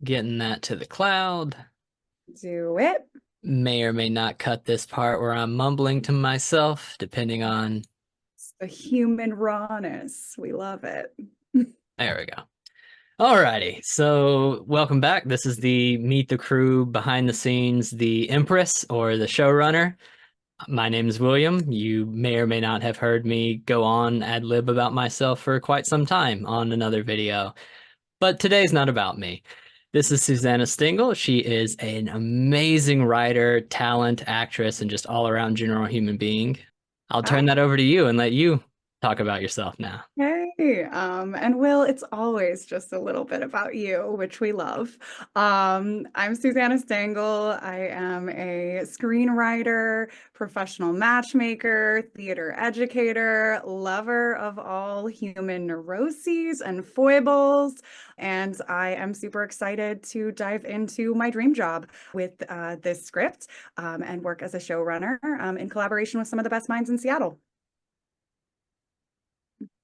Getting that to the cloud. Do it. May or may not cut this part where I'm mumbling to myself, depending on. It's the human rawness. We love it. There we go. Alrighty, so welcome back. This is the Meet the Crew behind the scenes, the Empress or the showrunner. My name is William. You may or may not have heard me go on ad lib about myself for quite some time on another video, but today's not about me. This is Susannah Stengel. She is an amazing writer, talent, actress, and just all around general human being. I'll turn Hi. that over to you and let you talk about yourself now. Hey, and Will, it's always just a little bit about you, which we love. I'm Susannah Stengel. I am a screenwriter, professional matchmaker, theater educator, lover of all human neuroses and foibles, and I am super excited to dive into my dream job with this script and work as a showrunner in collaboration with some of the best minds in Seattle.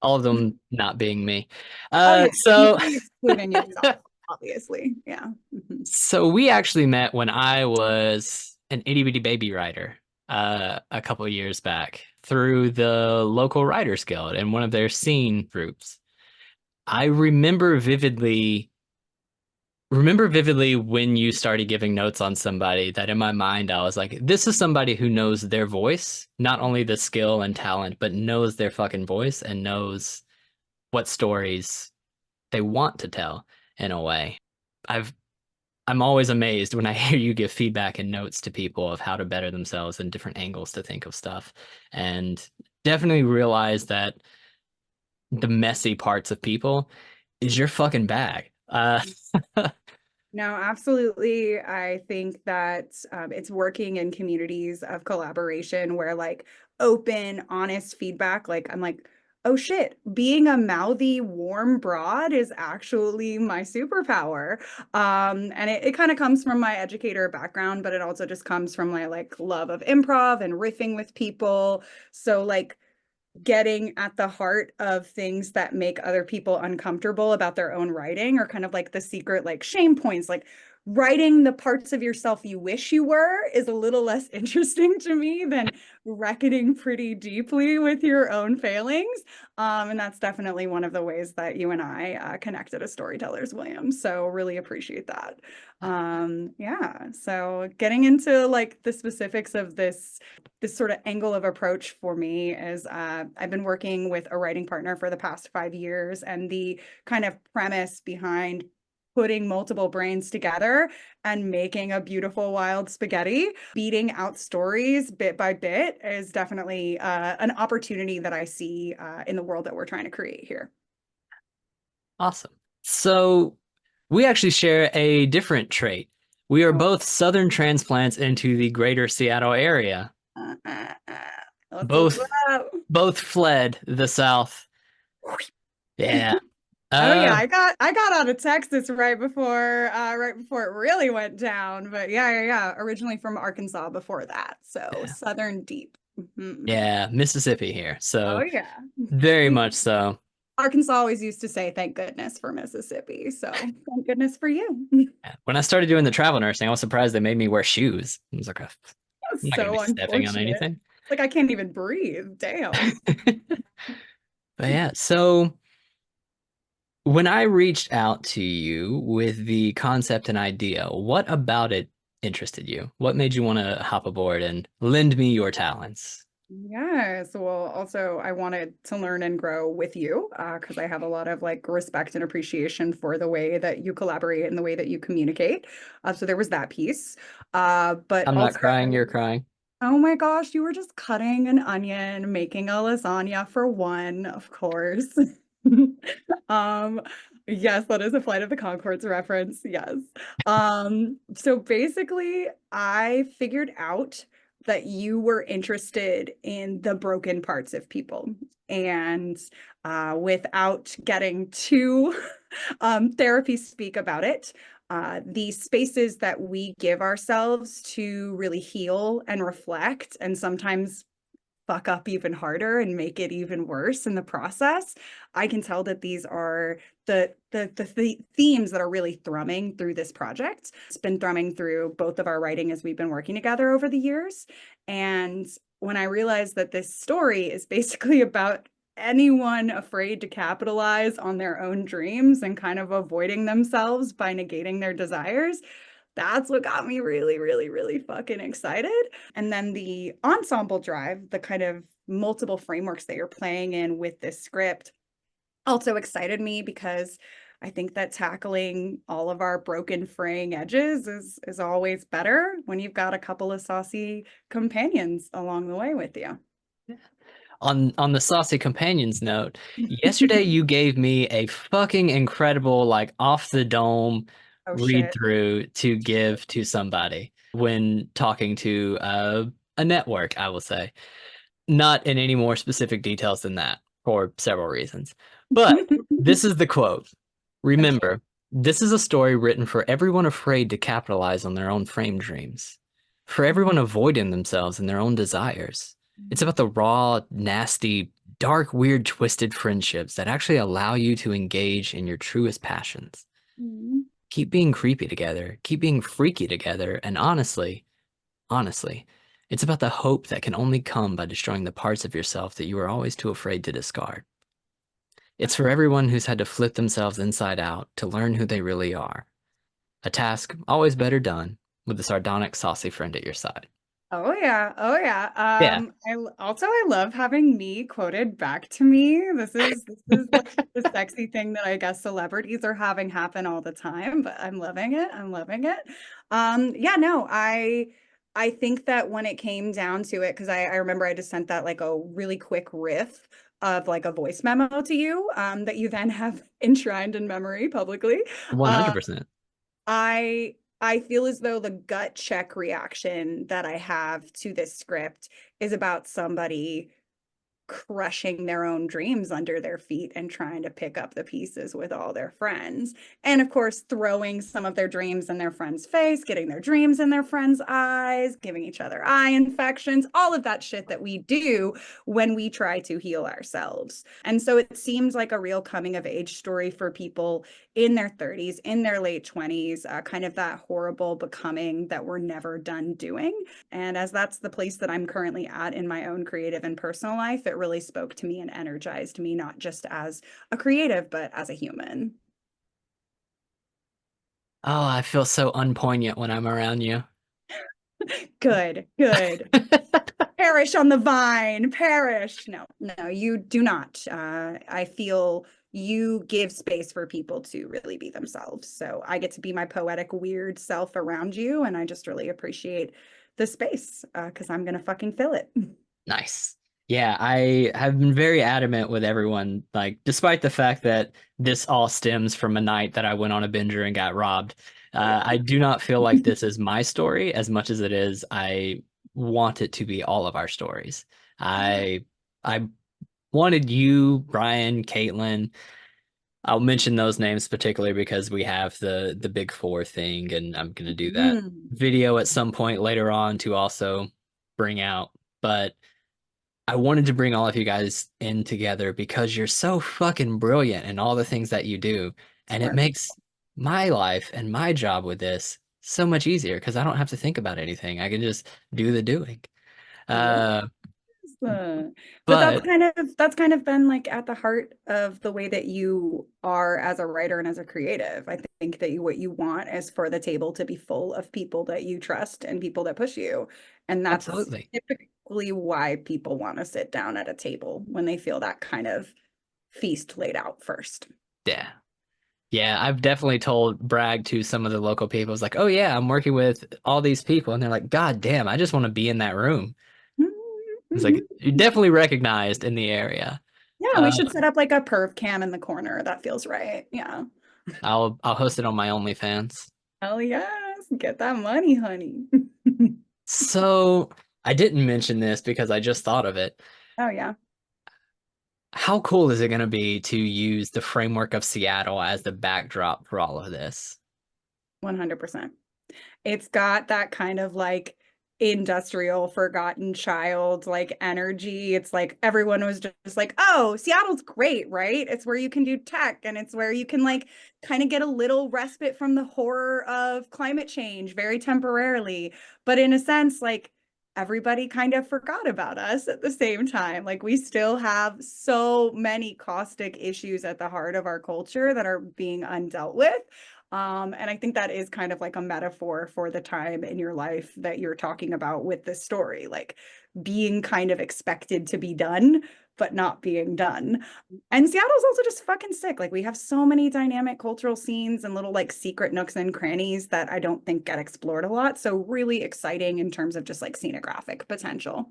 All of them not being me. Oh yeah, So me excluding yourself, obviously. Yeah. Mhm. so we actually met when I was an itty bitty baby writer a couple of years back through the local writers guild and one of their scene groups. I remember vividly when you started giving notes on somebody that in my mind I was like, this is somebody who knows their voice, not only the skill and talent, but knows their fucking voice and knows what stories they want to tell in a way. I've I'm always amazed when I hear you give feedback and notes to people of how to better themselves and different angles to think of stuff. And definitely realize that the messy parts of people is your fucking bag. No, absolutely. I think that it's working in communities of collaboration where like open, honest feedback, like I'm like, oh shit, being a mouthy, warm broad is actually my superpower. And it kind of comes from my educator background, but it also just comes from my like love of improv and riffing with people. So like getting at the heart of things that make other people uncomfortable about their own writing, or kind of like the secret like shame points, like writing the parts of yourself you wish you were is a little less interesting to me than reckoning pretty deeply with your own failings. And that's definitely one of the ways that you and I connected as storytellers, William, so really appreciate that. Yeah, so getting into like the specifics of this sort of angle of approach for me is I've been working with a writing partner for the past 5 years, and the kind of premise behind putting multiple brains together and making a beautiful wild spaghetti, beating out stories bit by bit, is definitely an opportunity that I see in the world that we're trying to create here. Awesome. So we actually share a different trait. We are Oh, both Southern transplants into the greater Seattle area. uh, uh, uh, let's look Both it up. both fled the South. Yeah. Oh yeah, Uh, I got out of Texas right before it really went down. But yeah. Originally from Arkansas before that. So yeah, Southern deep. Mhm. yeah, Mississippi here. Oh So yeah. very much so. Arkansas always used to say thank goodness for Mississippi. So thank goodness for you. When I started doing the travel nursing, I was surprised they made me wear shoes. I was like, I'm That's not going to be so stepping on unfortunate. anything. Like I can't even breathe. Damn. But yeah, so when I reached out to you with the concept and idea, what about it interested you? What made you want to hop aboard and lend me your talents? Yes. Well, also I wanted to learn and grow with you because I have a lot of like respect and appreciation for the way that you collaborate and the way that you communicate. So there was that piece. But I'm not also, crying, you're crying. oh my gosh, you were just cutting an onion, making a lasagna for one, of course. Um, yes, that is a Flight of the Conchords reference. Yes. So basically, I figured out that you were interested in the broken parts of people. And without getting too therapy speak about it, the spaces that we give ourselves to really heal and reflect, and sometimes fuck up even harder and make it even worse in the process. I can tell that these are the themes that are really thrumming through this project. It's been thrumming through both of our writing as we've been working together over the years. And when I realized that this story is basically about anyone afraid to capitalize on their own dreams and kind of avoiding themselves by negating their desires, that's what got me really, really, really fucking excited. And then the ensemble drive, the kind of multiple frameworks that you're playing in with this script, also excited me because I think that tackling all of our broken fraying edges is always better when you've got a couple of saucy companions along the way with you. On the saucy companions note, yesterday you gave me a fucking incredible, like off the dome Oh read shit. through to give to somebody when talking to a network, I will say. Not in any more specific details than that for several reasons. But this is the quote. Okay. Remember, this is a story written for everyone afraid to capitalize on their own framed dreams, for everyone avoiding themselves and their own desires. It's about the raw, nasty, dark, weird, twisted friendships that actually allow you to engage in your truest passions. Mhm. Keep being creepy together, keep being freaky together, and honestly, it's about the hope that can only come by destroying the parts of yourself that you are always too afraid to discard. It's for everyone who's had to flip themselves inside out to learn who they really are. A task always better done with a sardonic, saucy friend at your side. Oh yeah. Oh yeah. Yeah, I love having me quoted back to me. This is like the sexy thing that I guess celebrities are having happen all the time, but I'm loving it. I'm loving it. Yeah, no, I think that when it came down to it, because I remember I just sent that like a really quick riff of like a voice memo to you, that you then have enshrined in memory publicly. Uh, 100%. I feel as though the gut check reaction that I have to this script is about somebody crushing their own dreams under their feet and trying to pick up the pieces with all their friends. And of course, throwing some of their dreams in their friend's face, getting their dreams in their friend's eyes, giving each other eye infections, all of that shit that we do when we try to heal ourselves. And so it seems like a real coming of age story for people in their 30s, in their late 20s, kind of that horrible becoming that we're never done doing. And as that's the place that I'm currently at in my own creative and personal life, it really spoke to me and energized me, not just as a creative, but as a human. Oh, I feel so unpoignant when I'm around you. Good, good. Perish on the vine, perish. No, no, you do not. I feel you give space for people to really be themselves. So I get to be my poetic, weird self around you. And I just really appreciate the space because I'm going to fucking fill it. Nice. Yeah, I have been very adamant with everyone, like, despite the fact that this all stems from a night that I went on a binger and got robbed. I do not feel like this is my story as much as it is I want it to be all of our stories. Yeah. I wanted you, Brian, Caitlin. I'll mention those names particularly because we have the big four thing, and I'm gonna do that Mm. video at some point later on to also bring out. But I wanted to bring all of you guys in together because you're so fucking brilliant in all the things that you do. And it Sure. makes my life and my job with this so much easier because I don't have to think about anything. I can just do the doing. Yeah. Uh, But but that's kind of been like at the heart of the way that you are as a writer and as a creative. I think that what you want is for the table to be full of people that you trust and people that push you. And that's absolutely. typically why people want to sit down at a table when they feel that kind of feast laid out first. Yeah. Yeah, I've definitely told brag to some of the local people. It's like, oh yeah, I'm working with all these people, and they're like, God damn, I just want to be in that room. It's like you're definitely recognized in the area. Yeah, we Uh, should set up like a perv cam in the corner. That feels right. Yeah. I'll host it on my OnlyFans. Hell yes. Get that money, honey. So I didn't mention this because I just thought of it. Oh yeah. How cool is it going to be to use the framework of Seattle as the backdrop for all of this? 100%. It's got that kind of like industrial forgotten child like energy. It's like everyone was just like, oh, Seattle's great, right? It's where you can do tech, and it's where you can like kind of get a little respite from the horror of climate change very temporarily. But in a sense, like everybody kind of forgot about us at the same time. Like we still have so many caustic issues at the heart of our culture that are being undealt with. And I think that is kind of like a metaphor for the time in your life that you're talking about with this story, like being kind of expected to be done, but not being done. And Seattle's also just fucking sick. Like we have so many dynamic cultural scenes and little like secret nooks and crannies that I don't think get explored a lot. So really exciting in terms of just like scenographic potential.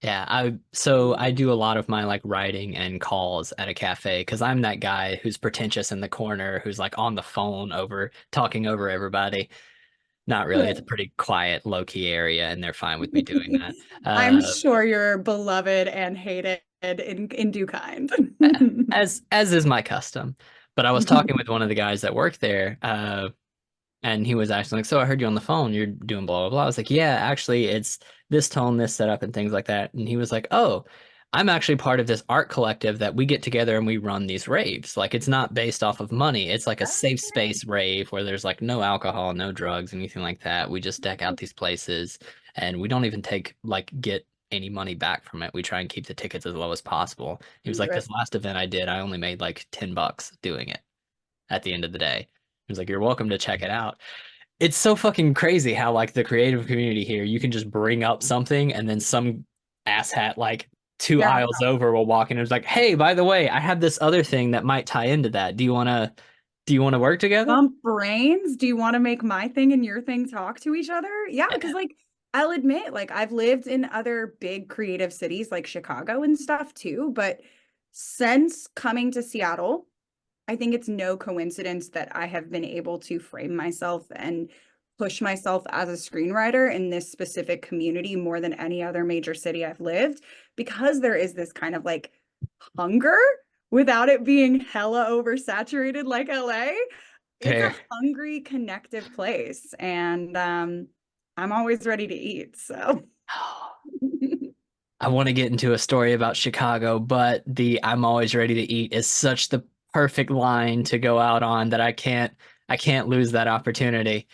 Yeah, I do a lot of my like writing and calls at a cafe because I'm that guy who's pretentious in the corner, who's like on the phone over talking over everybody. Not really. It's a pretty quiet, low-key area, and they're fine with me doing that. I'm sure you're beloved and hated in due kind. As is my custom. But I was talking with one of the guys that worked there, and he was actually like, "So I heard you on the phone. You're doing blah blah blah." I was like, "Yeah, actually, it's this tone, this setup, and things like that." And he was like, "Oh, I'm actually part of this art collective that we get together and we run these raves. Like, it's not based off of money. It's like a safe space rave where there's like no alcohol, no drugs, anything like that. We just deck out these places, and we don't even get any money back from it. We try and keep the tickets as low as possible." He was like, Right. "This last event I did, I only made like $10 doing it at the end of the day." He was like, "You're welcome to check it out." It's so fucking crazy how like the creative community here, you can just bring up something and then some asshat like two Yeah. aisles over will walk in and is like, "Hey, by the way, I have this other thing that might tie into that. Do you wanna work together?" Brains. Do you want to make my thing and your thing talk to each other? Yeah, because Yeah. like I'll admit, like I've lived in other big creative cities like Chicago and stuff too, but since coming to Seattle, I think it's no coincidence that I have been able to frame myself and push myself as a screenwriter in this specific community more than any other major city I've lived, because there is this kind of like hunger without it being hella oversaturated like LA. It's a Fair. hungry, connective place. And I'm always ready to eat. So I want to get into a story about Chicago, but the "I'm always ready to eat" is such the perfect line to go out on that I can't lose that opportunity.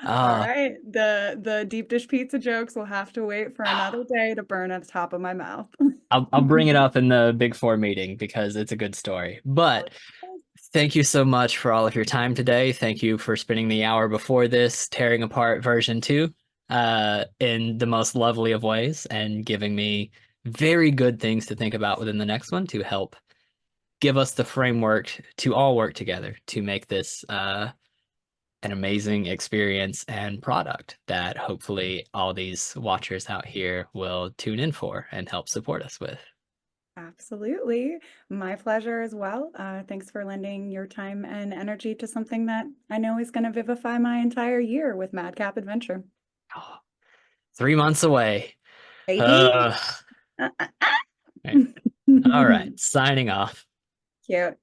all Uh right. The deep dish pizza jokes will have to wait for another day to burn at the top of my mouth. I'll bring it up in the Big Four meeting because it's a good story. But thank you so much for all of your time today. Thank you for spending the hour before this tearing apart version two in the most lovely of ways and giving me very good things to think about within the next one to help give us the framework to all work together to make this an amazing experience and product that hopefully all these watchers out here will tune in for and help support us with. Absolutely. My pleasure as well. Thanks for lending your time and energy to something that I know is going to vivify my entire year with Madcap Adventure. Oh, 3 months away. Baby. Uh, right. All right. Signing off. Cute.